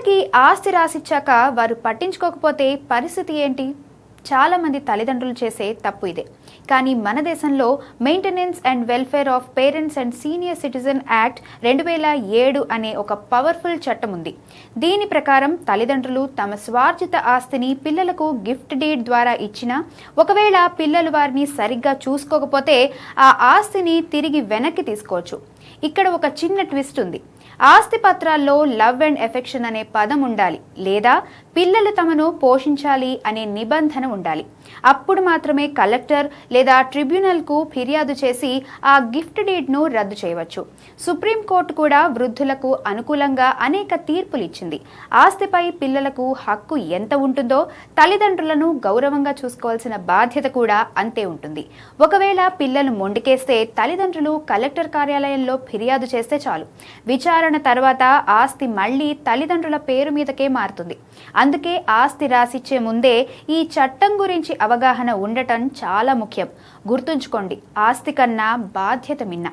పిల్లలకి ఆస్తి రాసిచ్చాక వారు పట్టించుకోకపోతే పరిస్థితి ఏంటి? చాలామంది తల్లిదండ్రులు చేసే తప్పు ఇదే. కానీ మన దేశంలో maintenance and welfare of parents and senior citizen act 2007 అనే ఒక పవర్ఫుల్ చట్టం ఉంది. దీని ప్రకారం తల్లిదండ్రులు తమ స్వార్జిత ఆస్తిని పిల్లలకు గిఫ్ట్ డీడ్ ద్వారా ఇచ్చినా, ఒకవేళ పిల్లలు వారిని సరిగ్గా చూసుకోకపోతే ఆ ఆస్తిని తిరిగి వెనక్కి తీసుకోవచ్చు. ఇక్కడ ఒక చిన్న ట్విస్ట్ ఉంది. ఆస్తి పత్రాల్లో లవ్ అండ్ ఎఫెక్షన్ అనే పదం ఉండాలి, లేదా పిల్లలు తమను పోషించాలి అనే నిబంధన ఉండాలి. అప్పుడు మాత్రమే కలెక్టర్ లేదా ట్రిబ్యునల్కు ఫిర్యాదు చేసి ఆ గిఫ్ట్ డీడ్ను రద్దు చేయవచ్చు. సుప్రీంకోర్టు కూడా వృద్ధులకు అనుకూలంగా అనేక తీర్పులు ఇచ్చింది. ఆస్తిపై పిల్లలకు హక్కు ఎంత ఉంటుందో తల్లిదండ్రులను గౌరవంగా చూసుకోవాల్సిన బాధ్యత కూడా అంతే ఉంటుంది. ఒకవేళ పిల్లలు మొండికేస్తే తల్లిదండ్రులు కలెక్టర్ కార్యాలయంలో ఫిర్యాదు చేస్తే చాలు. విచారణ తర్వాత ఆస్తి మళ్లీ తల్లిదండ్రుల పేరు మీదకే మారుతుంది. అందుకే ఆస్తి రాసిచ్చే ముందే ఈ చట్టం గురించి అవగాహన ఉండటం చాలా ముఖ్యం. గుర్తుంచుకోండి, ఆస్తి కన్నా బాధ్యత మిన్న.